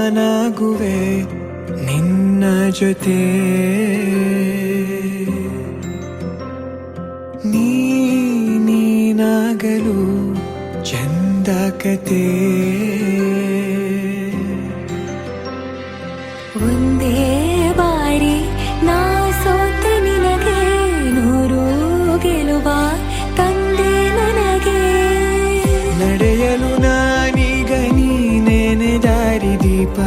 ನಾನಾಗುವೆ ನಿನ್ನ ಜೊತೆ. ನೀನಾಗಲು ಚಂದ ಕತೆ. ಒಂದೇ ಬಾರಿ ನಾ ಸೋತ ನಿನಗೆ ನೂರು ಗೆಲುವ ತಂದೆ ನನಗೆ. ನಡೆಯಲು ನಾನೀಗ ನೀನೇನೆ ದಾರಿ ದೀಪ.